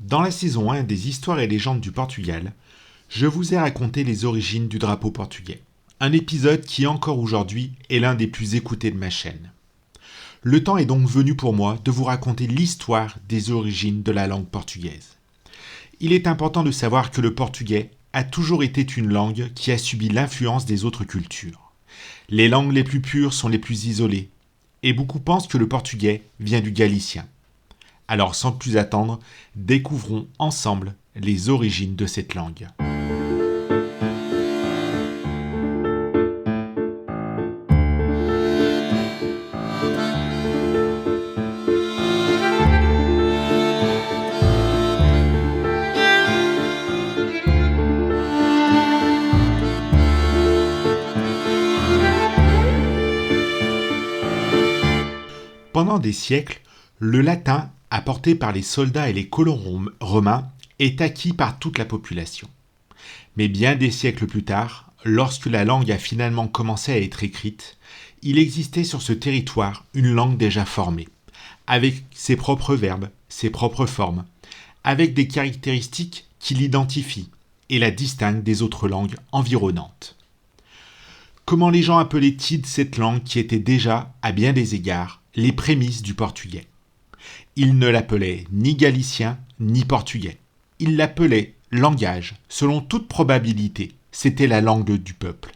Dans la saison 1 des Histoires et légendes du Portugal, je vous ai raconté les origines du drapeau portugais. Un épisode qui encore aujourd'hui est l'un des plus écoutés de ma chaîne. Le temps est donc venu pour moi de vous raconter l'histoire des origines de la langue portugaise. Il est important de savoir que le portugais a toujours été une langue qui a subi l'influence des autres cultures. Les langues les plus pures sont les plus isolées, et beaucoup pensent que le portugais vient du galicien. Alors sans plus attendre, découvrons ensemble les origines de cette langue. Pendant des siècles, le latin, apporté par les soldats et les colons romains, est acquis par toute la population. Mais bien des siècles plus tard, lorsque la langue a finalement commencé à être écrite, il existait sur ce territoire une langue déjà formée, avec ses propres verbes, ses propres formes, avec des caractéristiques qui l'identifient et la distinguent des autres langues environnantes. Comment les gens appelaient-ils cette langue qui était déjà, à bien des égards, les prémices du portugais? Ils ne l'appelaient ni galicien ni portugais. Ils l'appelaient langage. Selon toute probabilité, c'était la langue du peuple.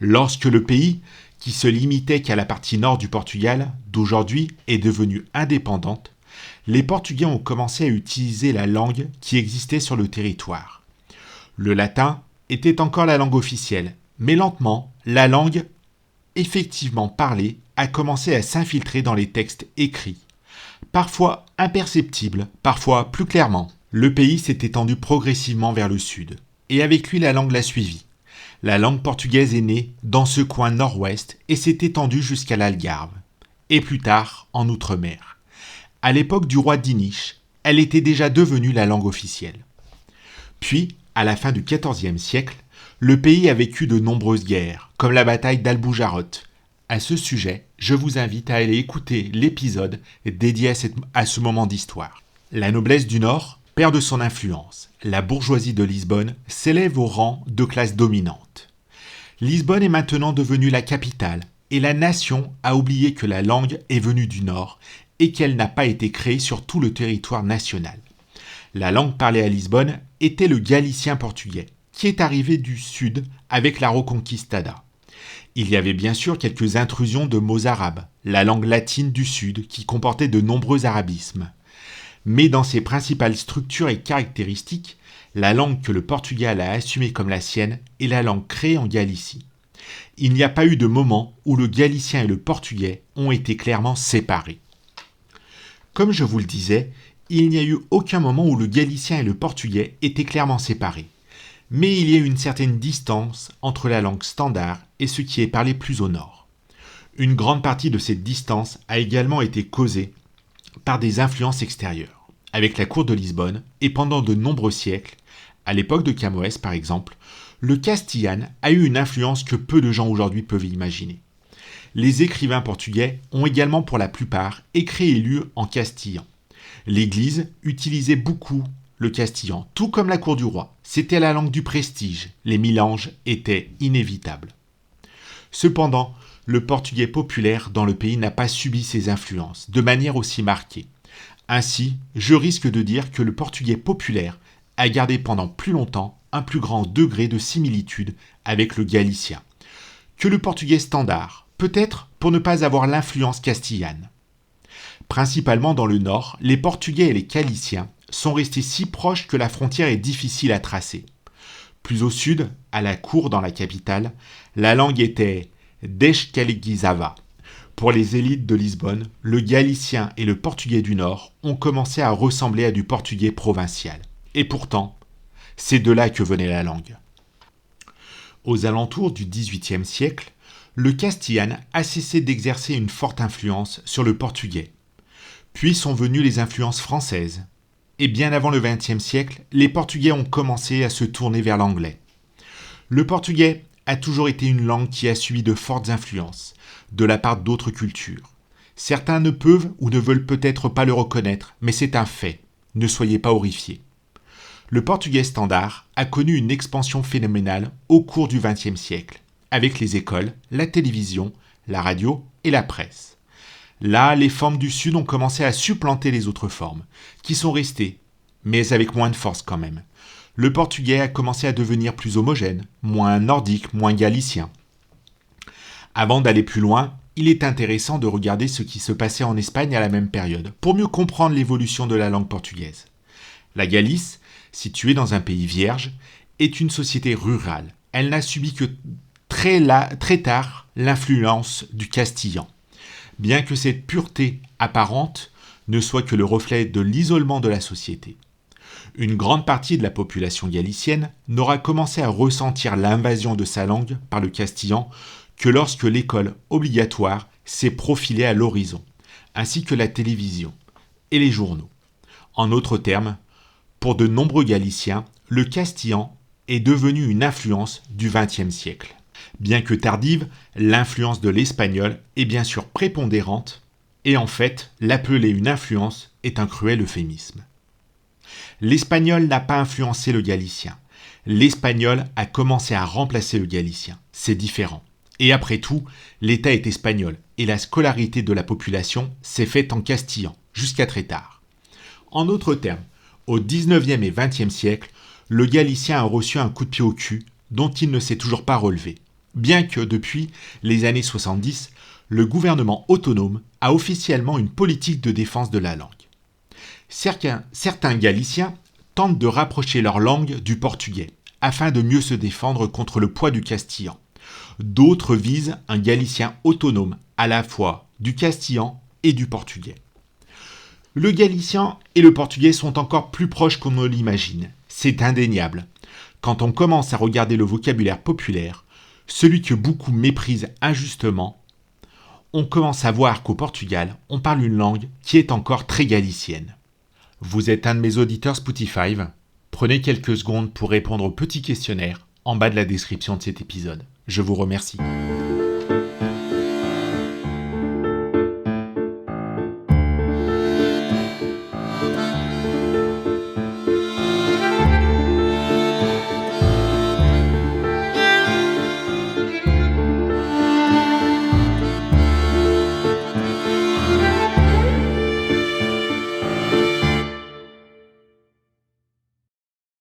Lorsque le pays, qui se limitait qu'à la partie nord du Portugal, d'aujourd'hui est devenu indépendante, les Portugais ont commencé à utiliser la langue qui existait sur le territoire. Le latin était encore la langue officielle, mais lentement, la langue effectivement parlée a commencé à s'infiltrer dans les textes écrits. Parfois imperceptible, parfois plus clairement. Le pays s'est étendu progressivement vers le sud, et avec lui la langue l'a suivi. La langue portugaise est née dans ce coin nord-ouest et s'est étendue jusqu'à l'Algarve, et plus tard en Outre-mer. À l'époque du roi Dinis, elle était déjà devenue la langue officielle. Puis, à la fin du XIVe siècle, le pays a vécu de nombreuses guerres, comme la bataille d'Albujarot. À ce sujet, je vous invite à aller écouter l'épisode dédié à ce moment d'histoire. La noblesse du Nord perd de son influence. La bourgeoisie de Lisbonne s'élève au rang de classe dominante. Lisbonne est maintenant devenue la capitale et la nation a oublié que la langue est venue du Nord et qu'elle n'a pas été créée sur tout le territoire national. La langue parlée à Lisbonne était le galicien portugais, qui est arrivé du sud avec la Reconquistada. Il y avait bien sûr quelques intrusions de mots arabes, la langue latine du Sud qui comportait de nombreux arabismes. Mais dans ses principales structures et caractéristiques, la langue que le Portugal a assumée comme la sienne est la langue créée en Galicie. Il n'y a pas eu de moment où le galicien et le portugais ont été clairement séparés. Comme je vous le disais, il n'y a eu aucun moment où le galicien et le portugais étaient clairement séparés. Mais il y a une certaine distance entre la langue standard et ce qui est parlé plus au nord. Une grande partie de cette distance a également été causée par des influences extérieures. Avec la cour de Lisbonne, et pendant de nombreux siècles, à l'époque de Camões par exemple, le castillan a eu une influence que peu de gens aujourd'hui peuvent imaginer. Les écrivains portugais ont également pour la plupart écrit et lu en castillan. L'Église utilisait beaucoup le castillan, tout comme la cour du roi. C'était la langue du prestige. Les mélanges étaient inévitables. Cependant, le portugais populaire dans le pays n'a pas subi ces influences de manière aussi marquée. Ainsi, je risque de dire que le portugais populaire a gardé pendant plus longtemps un plus grand degré de similitude avec le galicien que le portugais standard, peut-être pour ne pas avoir l'influence castillane. Principalement dans le nord, les Portugais et les Galiciens sont restés si proches que la frontière est difficile à tracer. Plus au sud, à la cour dans la capitale, la langue était descaliquizava. Pour les élites de Lisbonne, le galicien et le portugais du nord ont commencé à ressembler à du portugais provincial. Et pourtant, c'est de là que venait la langue. Aux alentours du XVIIIe siècle, le castillan a cessé d'exercer une forte influence sur le portugais. Puis sont venues les influences françaises. Et bien avant le XXe siècle, les Portugais ont commencé à se tourner vers l'anglais. Le portugais a toujours été une langue qui a subi de fortes influences de la part d'autres cultures. Certains ne peuvent ou ne veulent peut-être pas le reconnaître, mais c'est un fait. ne soyez pas horrifiés. Le portugais standard a connu une expansion phénoménale au cours du XXe siècle, avec les écoles, la télévision, la radio et la presse. Là, les formes du Sud ont commencé à supplanter les autres formes, qui sont restées, mais avec moins de force quand même. Le portugais a commencé à devenir plus homogène, moins nordique, moins galicien. Avant d'aller plus loin, il est intéressant de regarder ce qui se passait en Espagne à la même période, pour mieux comprendre l'évolution de la langue portugaise. La Galice, située dans un pays vierge, est une société rurale. Elle n'a subi que très tard l'influence du castillan. Bien que cette pureté apparente ne soit que le reflet de l'isolement de la société. Une grande partie de la population galicienne n'aura commencé à ressentir l'invasion de sa langue par le castillan que lorsque l'école obligatoire s'est profilée à l'horizon, ainsi que la télévision et les journaux. En d'autres termes, pour de nombreux Galiciens, le castillan est devenu une influence du XXe siècle. Bien que tardive, l'influence de l'espagnol est bien sûr prépondérante, et en fait, l'appeler une influence est un cruel euphémisme. L'espagnol n'a pas influencé le galicien. L'espagnol a commencé à remplacer le galicien. C'est différent. Et après tout, l'État est espagnol, et la scolarité de la population s'est faite en castillan, jusqu'à très tard. En d'autres termes, au XIXe et XXe siècle, le galicien a reçu un coup de pied au cul dont il ne s'est toujours pas relevé. Bien que depuis les années 70, le gouvernement autonome a officiellement une politique de défense de la langue. Certains Galiciens tentent de rapprocher leur langue du portugais, afin de mieux se défendre contre le poids du castillan. D'autres visent un Galicien autonome, à la fois du castillan et du portugais. Le galicien et le portugais sont encore plus proches qu'on ne l'imagine. C'est indéniable. Quand on commence à regarder le vocabulaire populaire, celui que beaucoup méprisent injustement, on commence à voir qu'au Portugal, on parle une langue qui est encore très galicienne. Vous êtes un de mes auditeurs Spotify. Prenez quelques secondes pour répondre au petit questionnaire en bas de la description de cet épisode. Je vous remercie.